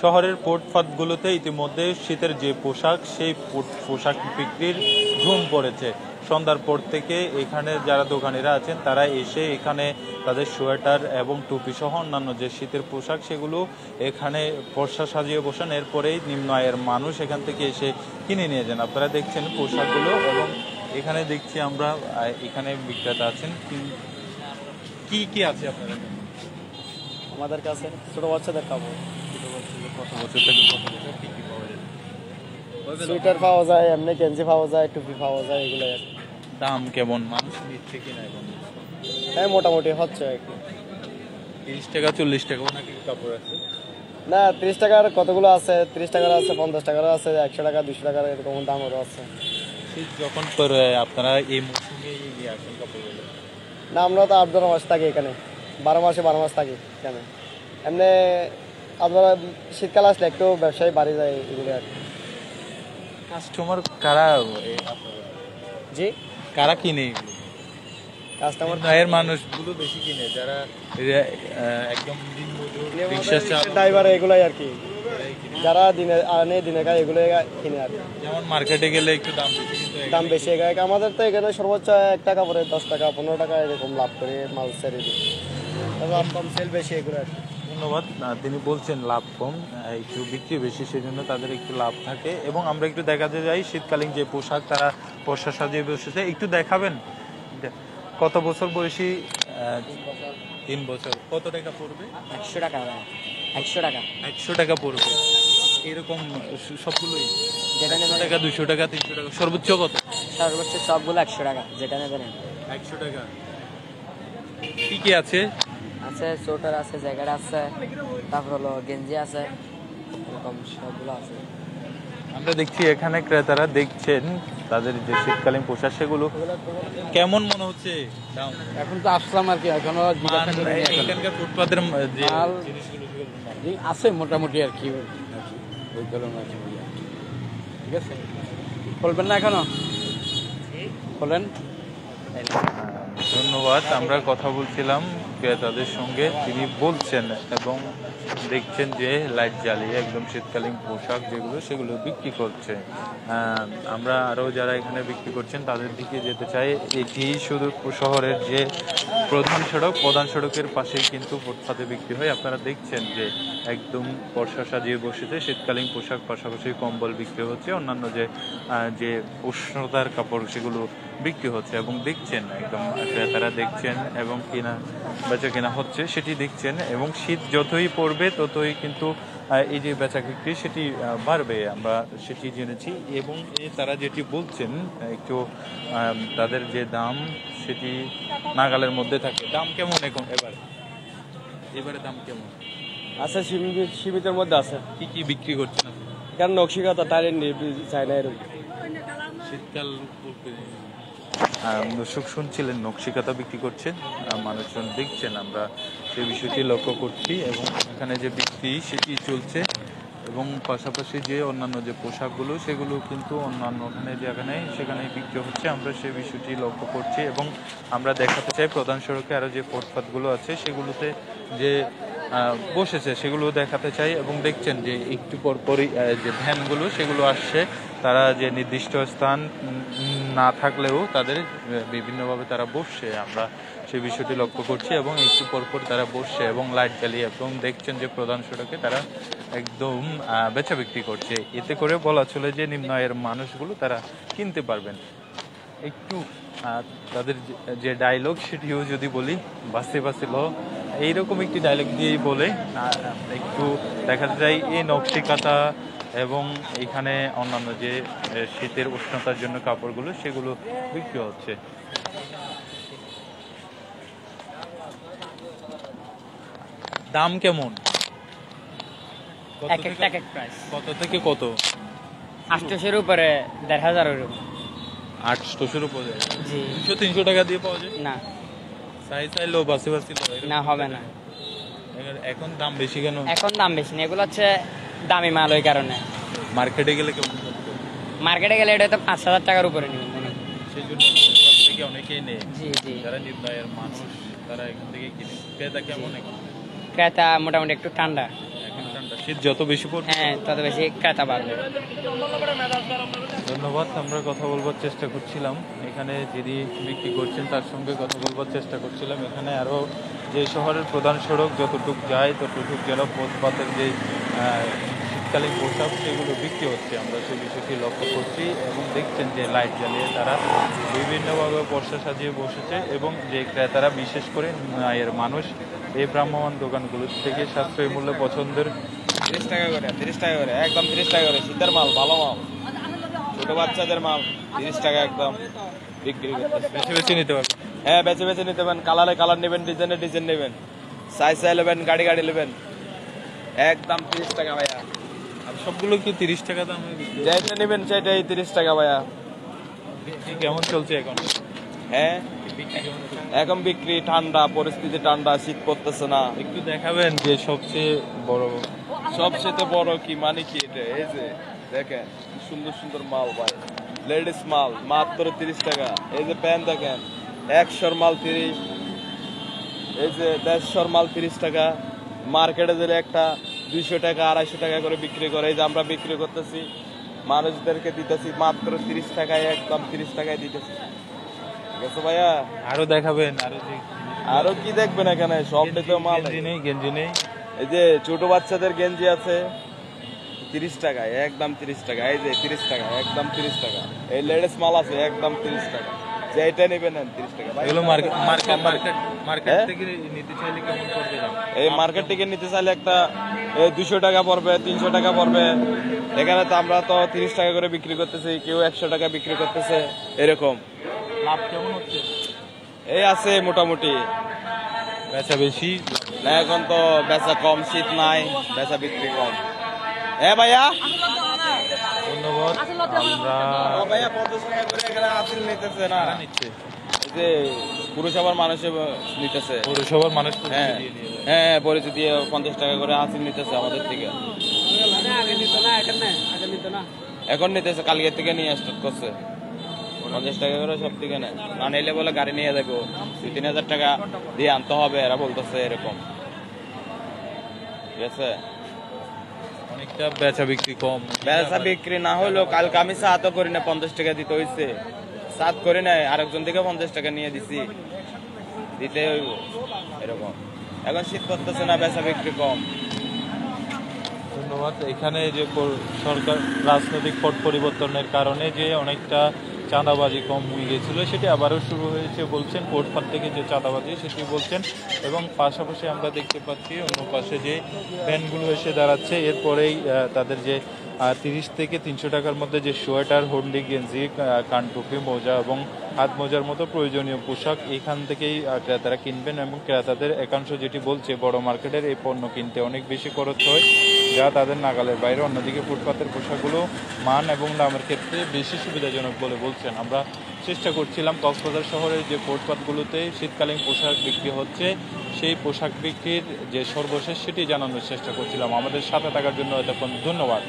শহরের ফুটপাতগুলোতে ইতিমধ্যে শীতের যে পোশাক সেই পোশাক বিক্রির ধুম পড়েছে। সন্ধ্যার পর থেকে এখানে যারা দোকানিরা আছেন তারা এসে এখানে তাদের সোয়েটার এবং টুপি সহ অন্যান্য যে শীতের পোশাক সেগুলো এখানে বর্ষা সাজিয়ে বসান। এরপরেই নিম্ন আয়ের মানুষ এখান থেকে এসে কিনে নিয়ে যান। আপনারা দেখছেন পোশাকগুলো এবং এখানে দেখছি আমরা এখানে বিক্রেতা আছেন। কি কি আছে আপনাদের আমাদের কাছে? ছোট বাচ্চাদের কাপড়, কত বছর থেকে কত বছর কি কি পাওয়া যায়? সোয়েটার পাওয়া যায়, এমনি গেঞ্জি পাওয়া যায়, টুপি পাওয়া যায়, এগুলো। দাম কেমন? মানুষ নিচ্ছে কিনা এখন? হ্যাঁ, মোটামুটি হচ্ছে আর কি। 30 টাকা 40 টাকা নাকি কাপড় আছে? না, 30 টাকার কতগুলো আছে, 30 টাকার আছে, 50 টাকার আছে, 100 টাকা 200 টাকার এরকম দামেরও আছে। শীত যখন পরে আপনারা এই মৌসুমে নিয়ে আসেন কাপড়গুলো? না, আমরা তো 8-12 মাস থাকি এখানে, 12 মাসে 12 মাস থাকি এখানে। এমনি আপনারা শীতকাল আসলে একটু ব্যবসায়ী বাড়ি যায় এগুলো আর কি। কাস্টমার কারা? জি, কারা কিনে এগুলো? কাস্টমার এর মানুষগুলো বেশি কিনে, যারা একদম ড্রাইভার এগুলাই আর কি, যারা দিনে আনে দিনে খায় এগুলো কিনে আর কি। যেমন মার্কেটে গেলে একটু দাম বেশি, কিন্তু দাম বেশি। আমাদের তো এখানে সর্বোচ্চ 1 টাকা পরে 10 টাকা 15 টাকা এরকম লাভ করে মাল ছেড়ে দিই। লাভ কম, সেল বেশি এগুলো আর কি। ধন্যবাদ। তিনি বলছেন লাভ কম, একটু বিক্রি বেশি, সেজন্য তাদের একটু লাভ থাকে। এবং আমরা একটু দেখাতে যাই শীতকালীন যে পোশাক তারা বর্ষা সাজিয়ে বসেছে, একটু দেখাবেন। কত বছর বয়সী? 3 বছর। কত টাকা পড়বে? 100 টাকা। 100 টাকা 100 টাকা পড়বে এরকম সবগুলোই? যেটা নেবেন টাকা 200 টাকা 300 টাকা, সর্বোচ্চ কত? সর্বোচ্চ সবগুলো 100 টাকা, যেটা নেবেন 100 টাকা। কি কি আছে? আছে সোয়েটার আছে, জ্যাকেট আছে, তারপর হলো গেঞ্জি আছে, এরকম সবগুলো আছে। আমরা দেখছি এখানে ক্রেতারা দেখছেন তাদের যে শীতকালীন পোশাক, সেগুলো কেমন মনে হচ্ছে দাম? এখন তো আসলাম আর কি, এখনো এখানকার ফুটপাতের যে জিনিসগুলো আছে মোটামুটি আর কি, ওই ধরুন আছে। ঠিক আছে, বলবেন না এখনো? বলেন। ধন্যবাদ। আমরা কথা বলছিলাম ক্রেতাদের সঙ্গে, তিনি বলছেন এবং দেখছেন যে লাইট জ্বালিয়ে একদম শীতকালীন পোশাক যেগুলো সেগুলো বিক্রি করছে। আমরা আরও যারা এখানে বিক্রি করছেন তাদের দিকে যেতে চাই। এটি শুধু শহরের যে প্রধান সড়কের পাশেই কিন্তু ফুটপাতে বিক্রি হয়। আপনারা দেখছেন যে একদম বর্ষা সাজিয়ে বসেছে, শীতকালীন পোশাক, পাশাপাশি কম্বল বিক্রি হচ্ছে, অন্যান্য যে উষ্ণতার কাপড় সেগুলো বিক্রি হচ্ছে। এবং দেখছেন একদম ক্রেতারা দেখছেন এবং বেচা কেনা হচ্ছে সেটি দেখছেন। এবং শীত যতই পড়বে ততই কিন্তু এই যে বেচা বিক্রি সেটি বাড়বে, আমরা সেটি জেনেছি। এবং তারা যেটি বলছেন একটু তাদের যে দাম সেটি নাগালের মধ্যে থাকে। দাম কেমন এখন এবারে দাম কেমন আছে? সীমিতের মধ্যে আছে। কি কি বিক্রি করছেন আপনি? কারণ নকশিকাতা টাইলেন চাই না এরকম শীতকাল দর্শক শুনছিলেন নকশিকাতা বিক্রি করছেন, মানুষজন দেখছেন, আমরা সেই বিষয়টি লক্ষ্য করছি। এবং এখানে যে বিক্রি সেটি চলছে এবং পাশাপাশি যে অন্যান্য যে পোশাকগুলো সেগুলো কিন্তু অন্যান্য সেখানে বিক্রি হচ্ছে, আমরা সেই বিষয়টি লক্ষ্য করছি। এবং আমরা দেখাতে চাই প্রধান সড়কে আরও যে ফুটপাতগুলো আছে সেগুলোতে যে বসেছে সেগুলো দেখাতে চাই। এবং দেখছেন যে একটু পরপরই যে ভ্যানগুলো সেগুলো আসছে, তারা যে নির্দিষ্ট স্থান না থাকলেও তাদের বিভিন্নভাবে তারা বসছে, আমরা সেই বিষয়টি লক্ষ্য করছি। এবং একটু পরপর তারা বসছে এবং লাইট জ্বালিয়ে, এবং দেখছেন যে প্রধান সড়কে তারা একদম বেচা বিক্রি করছে। এতে করে বলা চলে যে নিম্ন আয়ের মানুষগুলো তারা কিনতে পারবেন। একটু তাদের যে ডায়লগ সেটিও যদি বলি, বাসে বাসে ল, এইরকম একটি ডায়লগ দিয়েই বলে একটু দেখাতে চাই এই নকশিকাতা এবং এখানে অন্যান্য যে শীতের উষ্ণতার জন্য কাপড়গুলো সেগুলো বিক্রি হচ্ছে। দাম কেমন? কত থেকে কত? 800-এর উপরে 1500 800-এর উপরে? 200-300 টাকা দিয়ে পাওয়া যায় না? চাইলেও বাসে না, হবে না। এখন দাম বেশি কেন? এখন দাম বেশি না, এগুলো হচ্ছে দামি মাল, ওই কারণে। মার্কেটে গেলে কেমন? মার্কেটে গেলে এটা তো 5000 টাকার উপরে নেবে, সেই জন্য থেকে অনেকেই নেয়। যারা নিম্ন আয়ের মানুষ তারা এখান থেকে কিনে। ক্রেতা কেমন এখন? ক্রেতা মোটামুটি একটু ঠান্ডা। এখন ঠান্ডা। শীত যত বেশি পড়বে হ্যাঁ তত বেশি ক্রেতা বাড়বে। ধন্যবাদ। আমরা কথা বলবার চেষ্টা করছিলাম, এখানে যিনি বিক্রি করছেন তার সঙ্গে কথা বলবার চেষ্টা করছিলাম। এখানে আরও যে শহরের প্রধান সড়ক যতটুক যায় ততটুক যেন ফুটপাতের যে শীতকালীন পোশাক সেগুলো বিক্রি হচ্ছে, আমরা সেই বিষয়টি লক্ষ্য করছি। এবং দেখছেন যে লাইট জ্বালিয়ে তারা বিভিন্নভাবে পর্সা সাজিয়ে বসেছে এবং যে ক্রেতারা বিশেষ করে এর মানুষ এই ভ্রাম্যমাণ দোকানগুলো থেকে সাশ্রয়ী মূল্যে পছন্দের 30 টাকা করে, 30 টাকা করে, একদম 30 টাকা করে। শীতের মাল, ভালো মাল, ছোট বাচ্চাদের মাল 30 টাকা একদম বিক্রি করতেছে। বেছে বেছে নিতে পারবে। হ্যাঁ, বেছে বেছে নিতে পারেন, কালারে কালার নেবেন, ডিজাইনে ডিজাইন নেবেন, সাইজ নেবেন, গাড়ি গাড়ি নেবেন, একদম 30 টাকা ভাইয়া। আর সবগুলো কি 30 টাকা দাম হয়ে বিক্রি? যেটা নেবেন সেটাই 30 টাকা ভাইয়া। বিক্রি কেমন চলছে এখন? হ্যাঁ, বিক্রি কেমন চলছে? এখন বিক্রি ঠান্ডা, পরিস্থিতি ঠান্ডা, শীত পড়তেছে না। একটু দেখাবেন যে সবচেয়ে বড় সবচেয়ে বড় কি মানে কি এটা? এই যে দেখেন কি সুন্দর সুন্দর মাল ভাই, লেডিস মাল মাত্র 30 টাকা। এই যে প্যান্ট দেখেন, 100 মাল 30, এই যে 150 মাল 30 টাকা। মার্কেটে দিলে একটা 200 টাকা 250 টাকা করে বিক্রি করে, এই যে আমরা বিক্রি করতেছি, মানুষদেরকে দিতেছি মাত্র 30 টাকায়, একদম 30 টাকায় দিতেছি। ঠিক আছে ভাইয়া, আরো দেখাবেন? আরো যে আরো কি দেখবেন এখানে? সব তো মাল। গেঞ্জি নেই। এই যে ছোট বাচ্চাদের গেঞ্জি আছে 30 টাকায়, একদম 30 টাকা। এই যে 30 টাকা, একদম 30 টাকা। এই লেডিস মাল আছে একদম 30 টাকা, যেটা নেবেন নেন 30 টাকা। এগুলো মার্কেট হ্যাঁ? থেকে নিতে চাইলে কেমন পড়বে দাম? এই মার্কেট থেকে নিতে চাইলে একটা 200 টাকা পড়বে, 300 টাকা পড়বে। এখানে তো আমরা তো 30 টাকা করে বিক্রি করতেছি, কেউ 100 টাকা বিক্রি করতেছে, এরকম। লাভ কেমন হচ্ছে? এই আছে মোটামুটি। বেচা বেশি? না এখন তো বেচা কম, শীত নাই, বেচা বিক্রি কম। হ্যাঁ ভাইয়া, ধন্যবাদ। আমরা ভাইয়া 50 টাকা করে এখানে আসিল নিতেছে না, কারা নিচ্ছে? এই যে পুরসভার মানুষে নিতেছে। পৌরসভার মানুষ তো হ্যাঁ দিয়ে নিয়ে যায়। হ্যাঁ, পরিচিত দিয়ে 50 টাকা করে আসিল নিতেছে আমাদের থেকে। এখন নিতেছে, কালকে থেকে নিয়ে স্টার্ট করছে। 50 টাকা করে সব থেকে নেয়, না নিলে বলে গাড়ি নিয়ে যাবো, 2-3 হাজার টাকা দিয়ে আনতে হবে, এরা বলতেছে এরকম। ঠিক আছে, অনেকটা বেচা বিক্রি কম। বেচা বিক্রি না হলেও কালকে আমি চা তো করি না, 50 টাকা দিতে হয়েছে। সাত করি নাই, আরেকজন থেকে 50 টাকা নিয়ে দিছি, দিতে হইব এরকম। এখন শীত করতেছে না, বেচা বিক্রি কম। ধন্যবাদ। এখানে যে সরকার রাজনৈতিক পট পরিবর্তনের কারণে যে অনেকটা চাঁদাবাজি কম হয়ে গেছিলো সেটি আবারও শুরু হয়েছে বলছেন, কোর্টপাট থেকে যে চাঁদাবাজি সেটি বলছেন। এবং পাশাপাশি আমরা দেখতে পাচ্ছি অন্য পাশে যে ভ্যানগুলো এসে দাঁড়াচ্ছে, এরপরেই তাদের যে 30 থেকে 300 টাকার মধ্যে যে সোয়েটার, হন্ডি, গেঞ্জি, কানটুপি, মোজা এবং হাত মোজার মতো প্রয়োজনীয় পোশাক এখান থেকেই ক্রেতারা কিনবেন। এবং ক্রেতাদের একাংশ যেটি বলছে, বড় মার্কেটের এই পণ্য কিনতে অনেক বেশি খরচ হয়, যা তাদের নাগালের বাইরে। অন্যদিকে ফুটপাতের পোশাকগুলো মান এবং দামের ক্ষেত্রে বেশি সুবিধাজনক বলে বলছেন। আমরা চেষ্টা করছিলাম কক্সবাজার শহরের যে ফুটপাতগুলোতে শীতকালীন পোশাক বিক্রি হচ্ছে সেই পোশাক বিক্রির যে সর্বশেষ সেটি জানানোর চেষ্টা করছিলাম। আমাদের সাথে থাকার জন্য এতক্ষণ ধন্যবাদ।